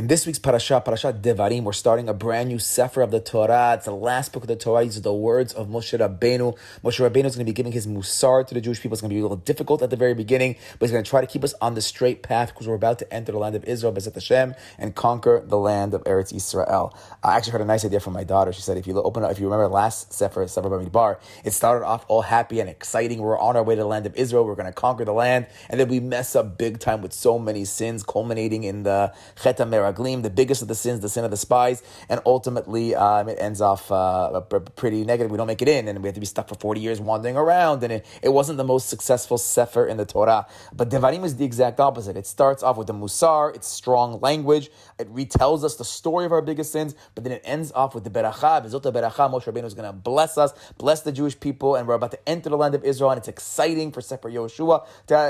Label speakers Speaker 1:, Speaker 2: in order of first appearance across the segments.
Speaker 1: In this week's parasha Devarim, we're starting a brand new sefer of the Torah. It's the last book of the Torah. These are the words of Moshe Rabbeinu. Moshe Rabbeinu is going to be giving his musar to the Jewish people. It's going to be a little difficult at the very beginning, but he's going to try to keep us on the straight path because we're about to enter the land of Israel, Bezat Hashem, and conquer the land of Eretz Yisrael. I actually heard a nice idea from my daughter. She said, if you remember the last sefer Bamidbar, it started off all happy and exciting. We're on our way to the land of Israel. We're going to conquer the land, and then we mess up big time with so many sins, culminating in the Chet HaMeraglim, the biggest of the sins, the sin of the spies, and ultimately it ends off pretty negative. We don't make it in, and we have to be stuck for 40 years wandering around, and it wasn't the most successful sefer in the Torah. But Devarim is the exact opposite. It starts off with the Musar, it's strong language, it retells us the story of our biggest sins, but then it ends off with the Beracha. Bezot Beracha, Moshe Rabbeinu is going to bless us, bless the Jewish people, and we're about to enter the land of Israel, and it's exciting for Sefer Yoshua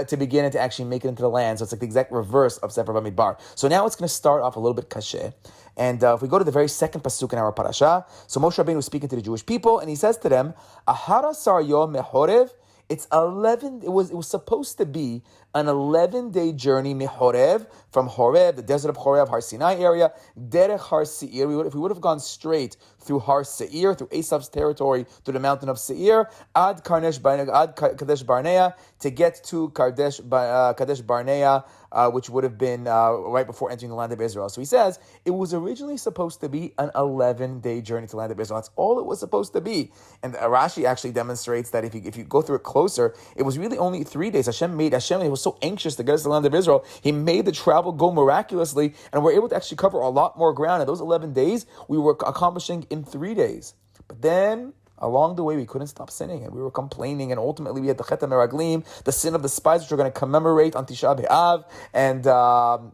Speaker 1: to begin and to actually make it into the land. So it's like the exact reverse of Sefer Bamidbar. So now it's going to start off a little bit kasher. And if we go to the very second pasuk in our parasha, so Moshe Rabbeinu was speaking to the Jewish people, and he says to them, Ahara sar yom mehorev. It's 11. It was supposed to be an 11-day journey mehorev, from Horeb, the desert of Horeb, Har Sinai area, derech Har Seir. If we would have gone straight through Har Seir, through Esav's territory, through the mountain of Seir, ad Kadesh Barnea, to get to Kadesh Barnea, which would have been right before entering the land of Israel. So he says it was originally supposed to be an 11-day journey to the land of Israel. That's all it was supposed to be. And Rashi actually demonstrates that if you go through it closer, it was really only 3 days. Hashem was so anxious to get us to the land of Israel, he made the travel go miraculously, and we're able to actually cover a lot more ground. And those 11 days, we were accomplishing in 3 days. But then, along the way, we couldn't stop sinning, and we were complaining, and ultimately we had the Chet HaMeraglim, the sin of the spies, which we're going to commemorate on Tisha B'Av, and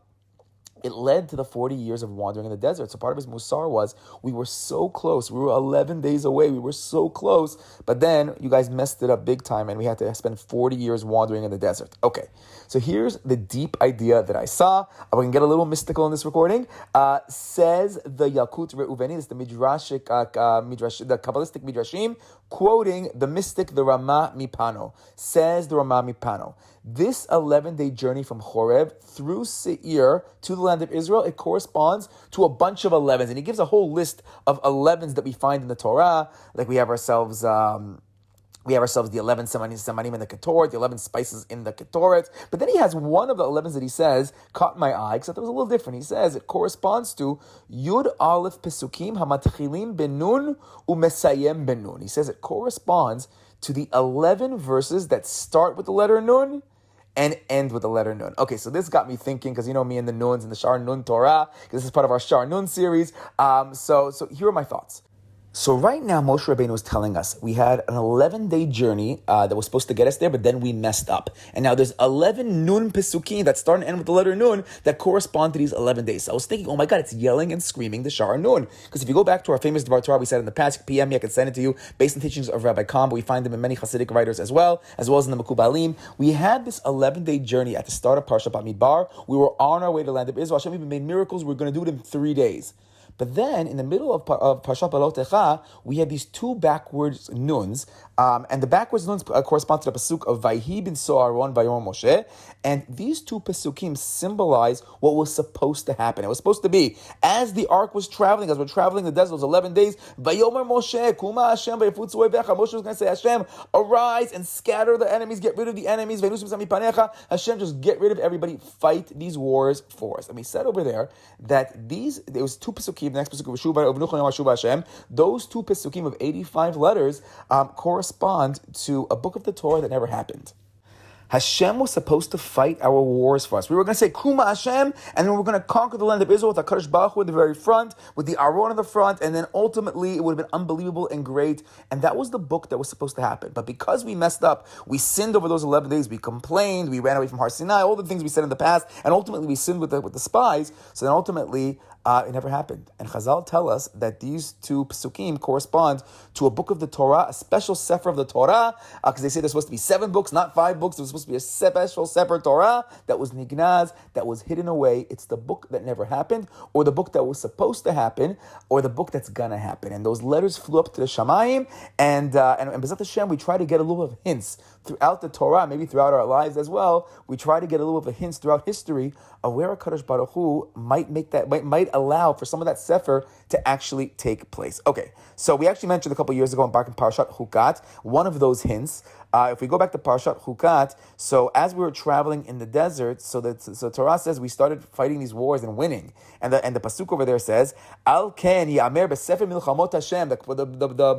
Speaker 1: it led to the 40 years of wandering in the desert. So part of his musar was, we were so close. We were 11 days away. We were so close. But then you guys messed it up big time, and we had to spend 40 years wandering in the desert. Okay, so here's the deep idea that I saw. We can get a little mystical in this recording. Says the Yalkut Reuveni, this is the Midrashic, the Kabbalistic Midrashim, quoting the mystic, the Rama Mipano. Says the Rama Mipano, this 11-day journey from Horeb through Seir to the land of Israel, it corresponds to a bunch of 11s. And he gives a whole list of 11s that we find in the Torah. Like we have ourselves the 11 semanim in the Ketoret, the 11 spices in the Ketoret. But then he has one of the 11s that he says caught my eye, except it was a little different. He says it corresponds to Yud Aleph Pesukim Hamatchilim Benun Umesayem Benun. He says it corresponds to the 11 verses that start with the letter Nun and end with the letter Nun. Okay, so this got me thinking, because you know me and the Nuns and the Shaar Nun Torah, because this is part of our Shaar Nun series. So here are my thoughts. So right now, Moshe Rabbeinu was telling us we had an 11-day journey that was supposed to get us there, but then we messed up. And now there's 11 Nun Pesukim that start and end with the letter Nun that correspond to these 11 days. So I was thinking, oh my God, it's yelling and screaming the Shaar Nun. Because if you go back to our famous Dvar Torah, we said in the past, PM, I can send it to you, based on teachings of Rabbi Kam, but we find them in many Hasidic writers as well as in the Mekubalim. We had this 11-day journey at the start of Parshat Bamidbar. We were on our way to the land of Israel. Hashem even made miracles. We were going to do it in 3 days. But then, in the middle of Parshat Balotecha, we have these two backwards nuns, and the backwards nuns correspond to the pasuk of Vayhi bin So'aron Vayomer Moshe, and these two pasukim symbolize what was supposed to happen. It was supposed to be, as the ark was traveling, as we're traveling the desert, those 11 days, Vayomer Moshe, Kuma Hashem, Vayifutz Oevecha, Moshe was going to say, Hashem, arise and scatter the enemies, get rid of the enemies, Hashem, just get rid of everybody, fight these wars for us. And we said over there that there was two pasukim, the next pasuk of Hashem, those two pasukim of 85 letters correspond to a book of the Torah that never happened. Hashem was supposed to fight our wars for us. We were going to say, Kuma Hashem, and then we were going to conquer the land of Israel with HaKadosh Baruch Hu at the very front, with the Aron in the front, and then ultimately it would have been unbelievable and great. And that was the book that was supposed to happen. But because we messed up, we sinned over those 11 days, we complained, we ran away from Har Sinai, all the things we said in the past, and ultimately we sinned with the spies. So then ultimately, It never happened. And Chazal tell us that these two psukim correspond to a book of the Torah, a special sefer of the Torah, because they say there's supposed to be 7 books, not 5 books. There's supposed to be a special separate Torah that was nignaz, that was hidden away. It's the book that never happened, or the book that was supposed to happen, or the book that's gonna happen. And those letters flew up to the Shamayim, and B'ezrat Hashem, we try to get a little bit of hints throughout the Torah, maybe throughout our lives as well. We try to get a little bit of hints throughout history of where HaKadosh Baruch Hu might allow for some of that sefer to actually take place. Okay, so we actually mentioned a couple years ago in Parashat Chukat, one of those hints. If we go back to Parashat Chukat, so as we were traveling in the desert, so Torah says we started fighting these wars and winning, and the pasuk over there says, Al ken yamer b'sefer milchamot Hashem. The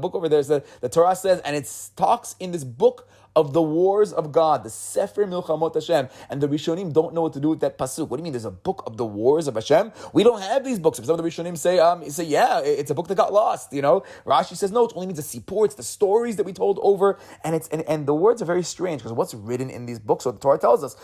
Speaker 1: book over there says, the Torah says, and it talks in this book of the wars of God, the Sefer Milchamot Hashem, and the Rishonim don't know what to do with that pasuk. What do you mean? There's a book of the wars of Hashem? We don't have these books. Some of the Rishonim say, yeah, it's a book that got lost. Rashi says no, it only means the sipur, it's the stories that we told over, and the words are very strange because what's written in these books? So the Torah tells us.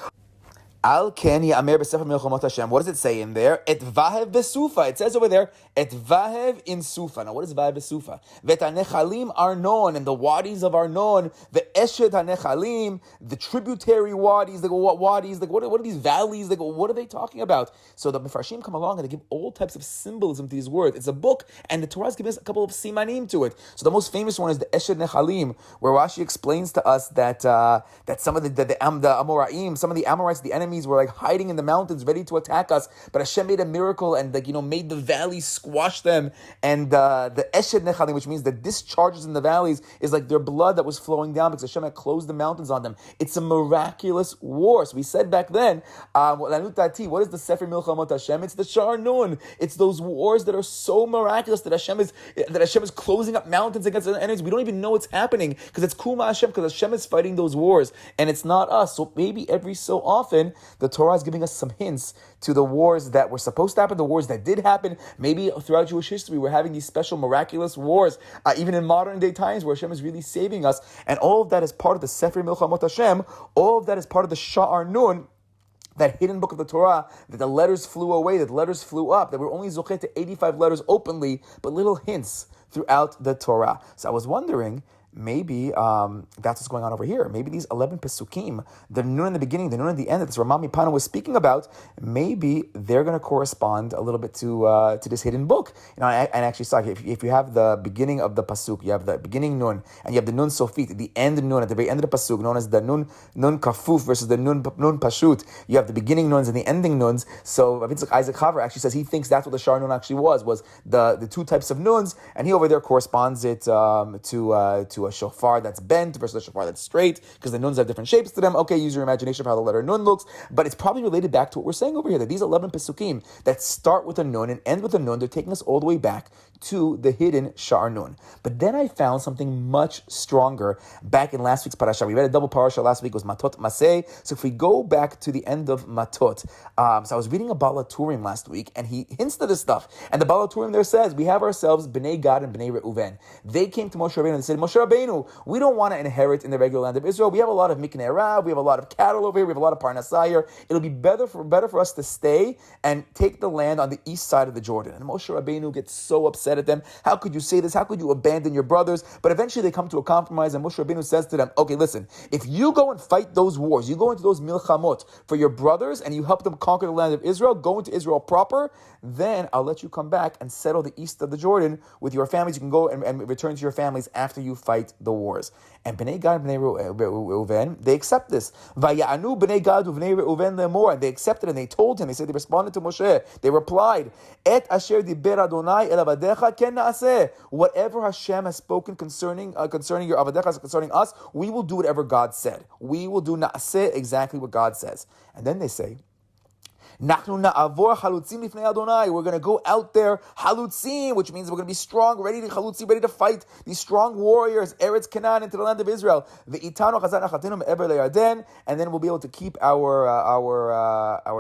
Speaker 1: Al ken yamer b'sefer milchamot Hashem. What does it say in there? Et vahev besufa. It says over there, et vahev in sufa. Now, what is vahev besufa? Vet hanechalim Arnon, and the wadis of Arnon, the eshed hanechalim, the tributary wadis. What wadis? What are these valleys? What are they talking about? So the Mefarshim come along and they give all types of symbolism to these words. It's a book, and the Torah is giving us a couple of simanim to it. So the most famous one is the eshed nechalim, where Rashi explains to us that some of the Amoraim, some of the Amorites, the enemies, were like hiding in the mountains, ready to attack us. But Hashem made a miracle and made the valleys squash them. And the Eshed Nechalim, which means the discharges in the valleys, is like their blood that was flowing down because Hashem had closed the mountains on them. It's a miraculous war. So we said back then, what is the Sefer Milchamot Hashem? It's the Shaar Nun. It's those wars that are so miraculous that Hashem is closing up mountains against the enemies. We don't even know what's happening because it's Kuma Hashem, because Hashem is fighting those wars and it's not us. So maybe every so often the Torah is giving us some hints to the wars that were supposed to happen, the wars that did happen. Maybe throughout Jewish history, we're having these special miraculous wars, even in modern day times where Hashem is really saving us. And all of that is part of the Sefer Milchamot Hashem. All of that is part of the Shaar Nun, that hidden book of the Torah, that the letters flew away, that the letters flew up, that we're only zochet to 85 letters openly, but little hints throughout the Torah. So I was wondering, maybe that's what's going on over here. Maybe these 11 pesukim, the nun in the beginning, the nun at the end that this Ramah Mipana was speaking about, maybe they're going to correspond a little bit to this hidden book. And actually, sorry, if you have the beginning of the pasuk, you have the beginning nun, and you have the nun sofit, the end nun at the very end of the pasuk, known as the nun kafuf versus the nun pashut. You have the beginning nuns and the ending nuns. So Isaac Haver actually says he thinks that's what the Shaar Nun actually was the two types of nuns, and he over there corresponds it to a shofar that's bent versus a shofar that's straight, because the nuns have different shapes to them. Okay, use your imagination for how the letter nun looks, but it's probably related back to what we're saying over here, that these 11 pesukim that start with a nun and end with a nun, they're taking us all the way back to the hidden Shaar Nun. But then I found something much stronger back in last week's parasha. We read a double parasha last week, it was Matot Maseh. So if we go back to the end of Matot, so I was reading a Baal HaTurim last week, and he hints to this stuff. And the Baal HaTurim there says, we have ourselves Bnei Gad and Bnei Reuven. They came to Moshe Rabbeinu and they said, Moshe Rabbeinu, we don't want to inherit in the regular land of Israel. We have a lot of Miknei Rav, we have a lot of cattle over here, we have a lot of Parnasah here. It'll be better for us to stay and take the land on the east side of the Jordan. And Moshe Rabbeinu gets so upset at them. How could you say this? How could you abandon your brothers? But eventually they come to a compromise, and Moshe Rabbeinu says to them, okay, listen, if you go and fight those wars, you go into those milchamot for your brothers, and you help them conquer the land of Israel, go into Israel proper, then I'll let you come back and settle the east of the Jordan with your families. You can go and return to your families after you fight the wars. And Bnei Gad and Bnei Reuven, they accept this. Vayanu Bnei Gad Bnei Reuven lemor, and they accepted, and they told him, they responded to Moshe, they replied, Et asher diber Adonai el avadecha ken naaseh. Whatever Hashem has spoken concerning your avadecha, concerning us, we will do whatever God said. We will do naaseh, exactly what God says. And then they say, we're going to go out there, halutzim, which means we're going to be strong, ready to fight these strong warriors, Eretz Canaan, into the land of Israel. And then we'll be able to keep our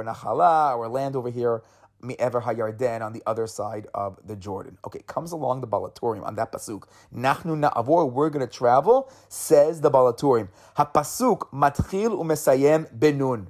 Speaker 1: nachala, our land over here, Me'ever HaYarden, on the other side of the Jordan. Okay, comes along the Baal HaTurim on that pasuk. Nachnu na'avor, we're going to travel, says the Baal HaTurim. HaPasuk matchil umesayem benun.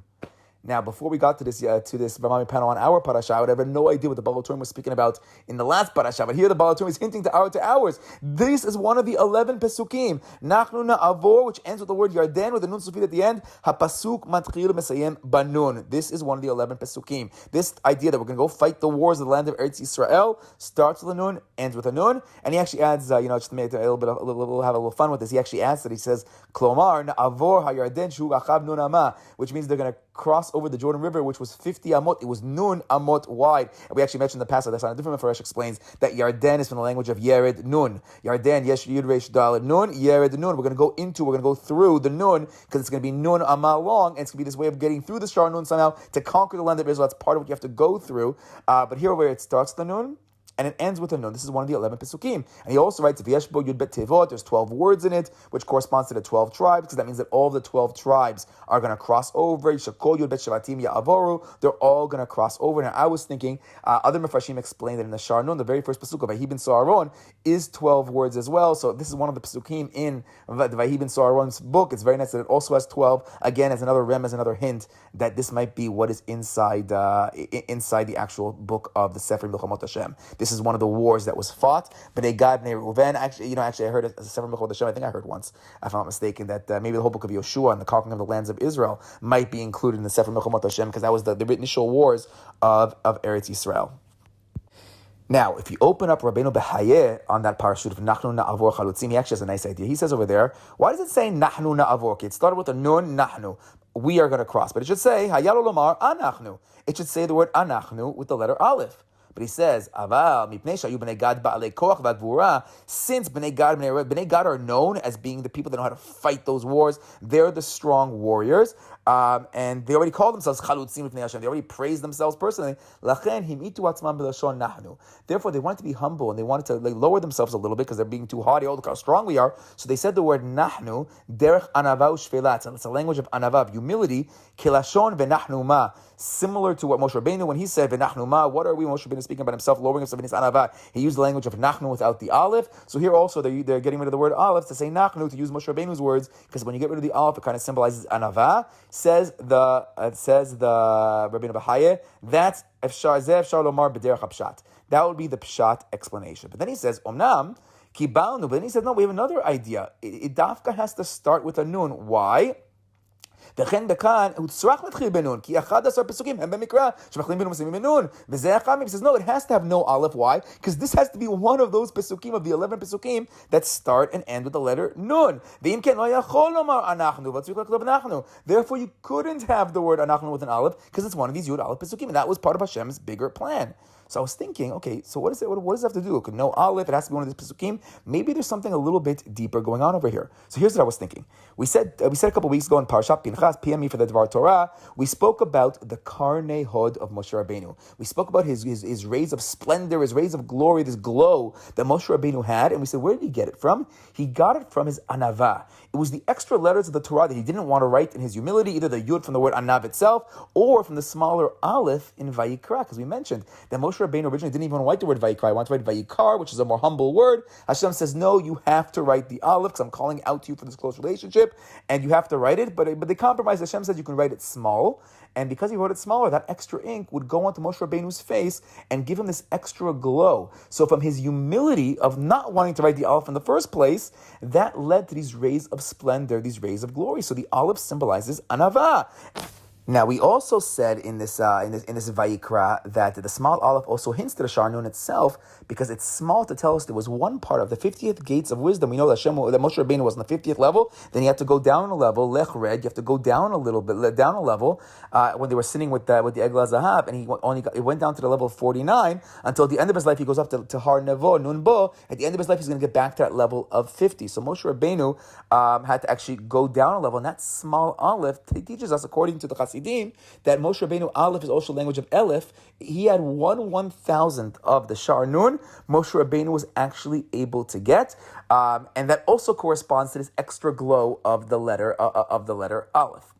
Speaker 1: Now, before we got to this Vamami panel on our parasha, I would have no idea what the Baal HaTurim was speaking about in the last parasha. But here the Baal HaTurim is hinting to ours. This is one of the 11 pesukim. Nachnu na'avor, which ends with the word Yarden with the nun sufit at the end. Hapasuk matchil mesayem banun. This is one of the 11 pesukim. This idea that we're going to go fight the wars of the land of Eretz Yisrael starts with a nun, ends with a nun, and he actually adds, just to make have a little fun with this. He actually adds that he says, Klomar na'avor hayarden shu achav nun ama, which means they're going to cross over the Jordan River, which was 50 amot. It was nun amot wide. And we actually mentioned in the past, that's on a different Mefresh explains that Yarden is from the language of Yered Nun. Yarden, Yesh Yud Resh Dal Nun, Yered Nun. We're going to go through the Nun, because it's going to be Nun Amma long, and it's going to be this way of getting through the Shaar Nun somehow to conquer the land of Israel. That's part of what you have to go through. But here where it starts the Nun, and it ends with a nun. This is one of the 11 pesukim. And he also writes, V'yeshbo yud bet tevot, there's 12 words in it, which corresponds to the 12 tribes, because that means that all of the 12 tribes are going to cross over. Shakol yud bet shavatim ya'avoru, they're all going to cross over. Now, I was thinking, other Mefarshim explained that in the Shaar Nun, the very first pasuk of Vayhi ben Soharon is 12 words as well. So this is one of the pesukim in the Vayhi ben Soharon's book. It's very nice that it also has 12. Again, as another rem, as another hint, that this might be what is inside the actual book of the Sefer Milchamot Hashem. This is one of the wars that was fought. Bnei Gad, Bnei Reuven. Actually, I heard a Sefer Milchamot Hashem. I think I heard once, if I'm not mistaken, that maybe the whole book of Yoshua and the conquering of the lands of Israel might be included in the Sefer Milchamot Hashem, because that was the initial wars of Eretz Yisrael. Now, if you open up Rabbeinu Behayeh on that parashut of Nachnu Na'avor Chalutzim, he actually has a nice idea. He says over there, why does it say Nachnu Na'avor? Okay, it started with a nun, Nachnu. We are going to cross. But it should say, Hayalo Lomar Anachnu. It should say the word Anachnu with the letter Aleph. But he says, Aval, mipnei shayu bnei Gad ba'alei koach v'gvura, since bnei Gad are known as being the people that know how to fight those wars, they're the strong warriors, and they already call themselves chalutzim b'nei Hashem. They already praise themselves personally. Lachen himitu atzman b'lashon nachnu. Therefore, they wanted to be humble, and they wanted to lower themselves a little bit, because they're being too haughty. Oh, look how strong we are. So they said the word nachnu, derech anava u'shvelat, and it's a language of anava, of humility, kilashon v'nachnu ma, similar to what Moshe Rabbeinu, when he said v'nachnu ma, what are we? Moshe Rabbeinu speaking about himself, lowering himself in his anava. He used the language of nachnu without the aleph. So here also they're getting rid of the word aleph to say nachnu, to use Moshe Rabbeinu's words, because when you get rid of the aleph, it kind of symbolizes anava. Says the Rabbeinu Behayeh, that's efshar lomar b'derech hapshat. That would be the pshat explanation. But then he says omnam kibalnu. But then he says no, we have another idea. It dafka has to start with a nun. Why? וכן בכאן, הוא צריך להתחיל בנון, כי 11 פסוקים הם במקרא, שמתחילים בנון ומסיימים בנון. וזה אחד מהם. He says, no, it has to have no aleph. Why? Because this has to be one of those pesukim of the 11 pesukim that start and end with the letter nun. ואם כן, לא יכול לומר אנחנו, וצריך לכתוב אנחנו. Therefore, you couldn't have the word אנחנו with an aleph, because it's one of these Yud aleph pesukim, and that was part of Hashem's bigger plan. So I was thinking, okay, so what does it have to do? No aleph, it has to be one of these pesukim. Maybe there's something a little bit deeper going on over here. So here's what I was thinking. We said a couple weeks ago in Parashat Pinchas, PME for the Dvar Torah, we spoke about the Karnei Hod of Moshe Rabbeinu. We spoke about his rays of splendor, his rays of glory, this glow that Moshe Rabbeinu had, and we said, where did he get it from? He got it from his anava. It was the extra letters of the Torah that he didn't want to write in his humility, either the yud from the word anav itself, or from the smaller aleph in Vayikra, because we mentioned that Moshe Rabbeinu originally didn't even write the word Vayikra. He wanted to write Vayikar, which is a more humble word. Hashem says, no, you have to write the aleph, because I'm calling out to you for this close relationship, and you have to write it, but they compromised. Hashem said you can write it small, and because he wrote it smaller, that extra ink would go onto Moshe Rabbeinu's face and give him this extra glow. So from his humility of not wanting to write the aleph in the first place, that led to these rays of splendor, these rays of glory. So the aleph symbolizes anava. Now, we also said in this Vayikra that the small aleph also hints to the Shaar Nun itself, because it's small to tell us there was one part of the 50th gates of wisdom. We know that Moshe Rabbeinu was on the 50th level, then he had to go down a level, Lech Red, you have to go down a little bit, down a level, when they were sitting with the Eglah Zahav, and he went down to the level of 49, until at the end of his life he goes up to Har Nevo, Nun Bo. At the end of his life he's going to get back to that level of 50. So Moshe Rabbeinu had to actually go down a level, and that small aleph teaches us, according to the Hasidim, that Moshe Rabbeinu aleph is also the language of Elif. He had 1/1000th of the Shaar Nun Moshe Rabbeinu was actually able to get, and that also corresponds to this extra glow of the letter Aleph.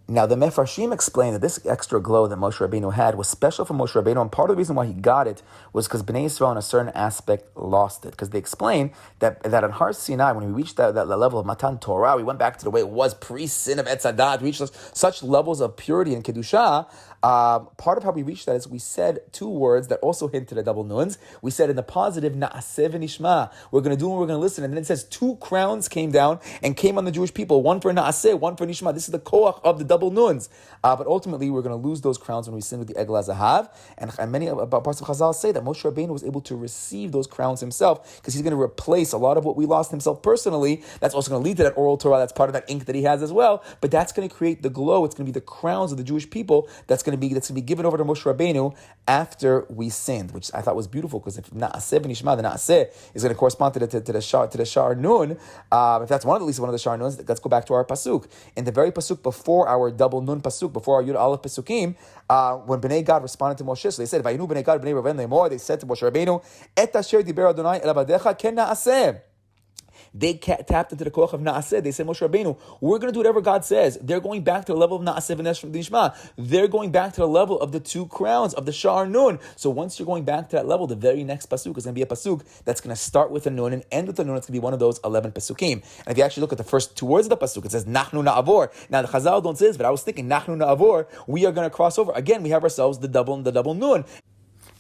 Speaker 1: Now, the Mefarshim explained that this extra glow that Moshe Rabbeinu had was special for Moshe Rabbeinu, and part of the reason why he got it was because Bnei Yisrael, in a certain aspect, lost it. Because they explain that on Har Sinai, when we reached that level of Matan Torah, we went back to the way it was pre-sin of Etz Hadat, reached such levels of purity and Kedusha. Part of how we reached that is we said two words that also hint to the double nuns. We said in the positive, Na'aseh v'nishma. We're going to do and we're going to listen. And then it says two crowns came down and came on the Jewish people, one for Na'aseh, one for Nishma. This is the koach of the double nuns. But ultimately, we're going to lose those crowns when we sin with the Egel HaZahav. And many parts of Chazal say that Moshe Rabbeinu was able to receive those crowns himself because he's going to replace a lot of what we lost himself personally. That's also going to lead to that oral Torah. That's part of that ink that he has as well. But that's going to create the glow. It's going to be the crowns of the Jewish people that's going to be given over to Moshe Rabbeinu after we sinned, which I thought was beautiful because if Na'aseh v'nishma, the Na'aseh is going to correspond to the Shaar Nun. If that's at least one of the Shaar Nuns, let's go back to our pasuk. In the very pasuk before our double Nun pasuk, before our Yud Aleph pasukim, when Bnei Gad responded to Moshe, so they said, "Vayinu Bnei Gad Bnei Reuven Lemor." They said to Moshe Rabbeinu, "Et asher diber Adonai el abadecha ken na'aseh." They tapped into the koach of Na'aseh. They said, Moshe Rabbeinu, we're going to do whatever God says. They're going back to the level of Na'aseh v'nishma. They're going back to the level of the two crowns of the Shaar Nun. So once you're going back to that level, the very next pasuk is going to be a pasuk that's going to start with a Nun and end with a Nun. It's going to be one of those 11 pasukim. And if you actually look at the first two words of the pasuk, it says Nachnu Na'avor. Now the Chazal don't say this, but I was thinking Nachnu Na'avor. We are going to cross over. Again, we have ourselves the double Nun.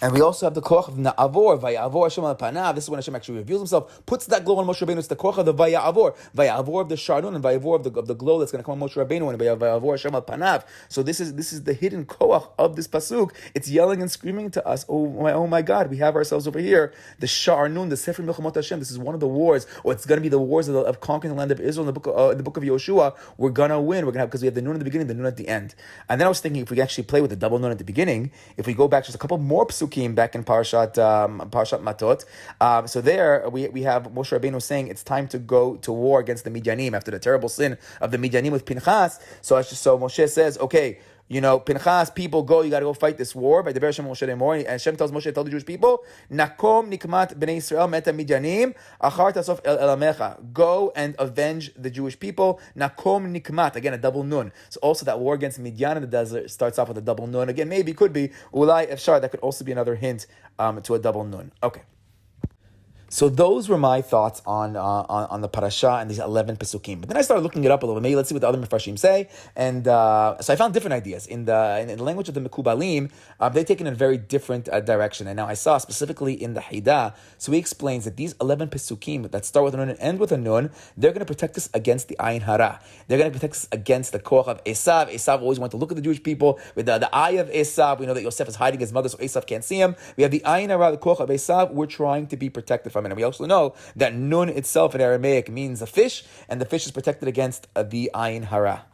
Speaker 1: And we also have the koach of Na'avor, Vaya'avor Hashem al panav. This is when Hashem actually reveals himself, puts that glow on Moshe Rabbeinu. It's the koach of the Vaya'avor of the Shaar Nun, and Vaya'avor of the glow that's going to come on Moshe Rabbeinu, and Vaya'avor Hashem al panav. So this is the hidden koach of this pasuk. It's yelling and screaming to us, oh my God, we have ourselves over here, the Shaar Nun, the Sefer Milchamot Hashem. This is one of the wars, or it's going to be the wars of conquering the land of Israel in the book of Yoshua. We're going to win. We're going to have, because we have the Nun at the beginning, the Nun at the end. And then I was thinking, if we actually play with the double Nun at the beginning, if we go back just a couple more pasukim back in Parashat Matot. So there we have Moshe Rabbeinu saying it's time to go to war against the Midyanim after the terrible sin of the Midyanim with Pinchas. So Moshe says, okay, Pinchas, people go, you got to go fight this war. By the Devarim Moshe Lemor, and Hashem tells Moshe, tell the Jewish people, Nakom nikmat bnei Israel meta midyanim, achar tasof el elamecha. Go and avenge the Jewish people. Nakom nikmat, again a double nun. So also that war against Midyan in the desert starts off with a double nun. Again, maybe, could be, ulai efshar, that could also be another hint to a double nun. Okay. So those were my thoughts on the parasha and these 11 pesukim. But then I started looking it up a little bit. Maybe let's see what the other mefarshim say. And so I found different ideas. In the language of the Mekubalim, they've taken a very different direction. And now I saw specifically in the Haidah, so he explains that these 11 pesukim that start with a nun and end with a nun, they're going to protect us against the ayin hara. They're going to protect us against the koach of Esav. Esav always wanted to look at the Jewish people with the eye of Esav. We know that Yosef is hiding his mother, so Esav can't see him. We have the ayin hara, the koach of Esav. We're trying to be protected from it. And we also know that nun itself in Aramaic means a fish, and the fish is protected against the ayin hara.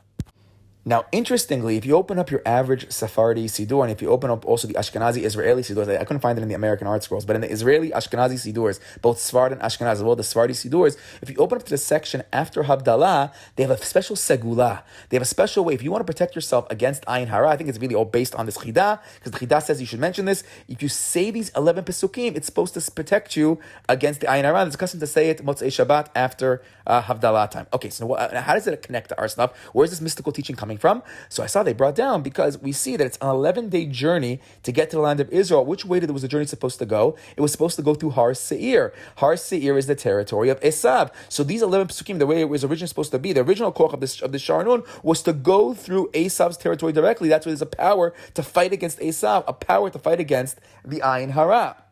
Speaker 1: Now, interestingly, if you open up your average Sephardi Siddur, and if you open up also the Ashkenazi Israeli Siddurs, I couldn't find it in the American Art Scrolls, but in the Israeli Ashkenazi Siddurs, both Sfard and Ashkenaz, as well the Sephardi Siddurs, if you open up to the section after Havdalah, they have a special segula. They have a special way. If you want to protect yourself against Ayin Hara, I think it's really all based on this Chidah, because the Chidah says you should mention this. If you say these 11 Pesukim, it's supposed to protect you against the Ayin Hara. There's a custom to say it Motzei Shabbat after Havdalah time. Okay, so how does it connect to our stuff? Where's this mystical teaching coming from? So I saw they brought down, because we see that it's an 11-day journey to get to the land of Israel. Which way was the journey supposed to go? It was supposed to go through Har Seir. Har Seir is the territory of Esav. So these 11 Pesukim, the way it was originally supposed to be, the original koch of the Shaar Nun was to go through Esav's territory directly. That's why there's a power to fight against Esav, a power to fight against the Ayin Hara.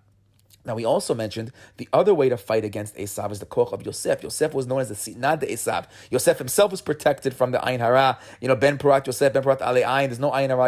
Speaker 1: Now, we also mentioned the other way to fight against Esav is the koch of Yosef. Yosef was known as the Sitnad de Esav. Yosef himself was protected from the Ayin Hara. Ben Purat Yosef, Ben Purat Ale Ayin. There's no Ayin Hara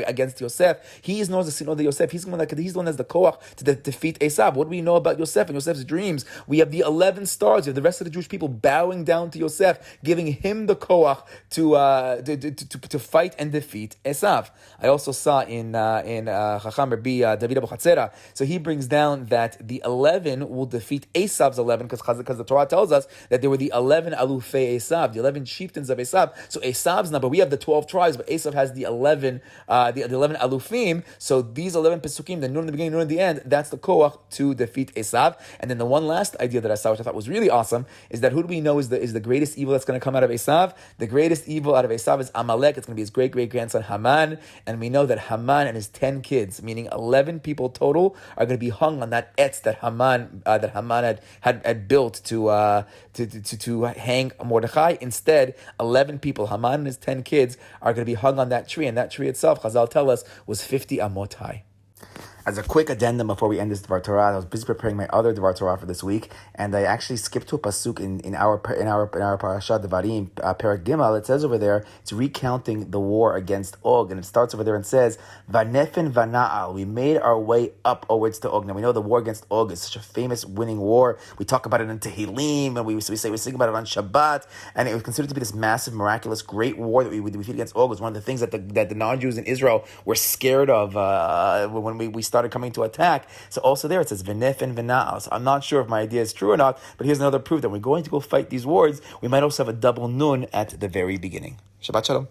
Speaker 1: against Yosef. He is known as the Sitnad de Yosef. He's the one that has the koch to defeat Esav. What do we know about Yosef and Yosef's dreams? We have the 11 stars. We have the rest of the Jewish people bowing down to Yosef, giving him the koch to fight and defeat Esav. I also saw in Chacham Rabbi David Abu Chatzera. So he brings down that the 11 will defeat Esav's 11, because the Torah tells us that there were the 11 alufei Esav, the 11 chieftains of Esav. So Esav's number, we have the 12 tribes, but Esav has the 11 alufim. So these 11 pesukim, the nun in the beginning, nun at the end, that's the koach to defeat Esav. And then the one last idea that I saw, which I thought was really awesome, is that who do we know is the greatest evil that's going to come out of Esav? The greatest evil out of Esav is Amalek. It's going to be his great-great-grandson Haman. And we know that Haman and his 10 kids, meaning 11 people total, are going to be hung on that etz that Haman had built to hang Mordechai. Instead, 11 people, Haman and his 10 kids, are going to be hung on that tree. And that tree itself, Chazal tell us, was 50 amot high. As a quick addendum before we end this Dvar Torah, I was busy preparing my other Dvar Torah for this week, and I actually skipped to a pasuk in our parasha Devarim, Perek Gimel. It says over there, it's recounting the war against Og, and it starts over there and says, "Vanefen vana'al." We made our way upwards to Og. Now we know the war against Og is such a famous winning war. We talk about it in Tehillim, and we sing about it on Shabbat, and it was considered to be this massive, miraculous, great war that we fought against Og. It was one of the things that the non-Jews in Israel were scared of when we started coming to attack. So also there it says v'nef and v'na'al. So I'm not sure if my idea is true or not, but here's another proof that we're going to go fight these wars. We might also have a double nun at the very beginning. Shabbat shalom.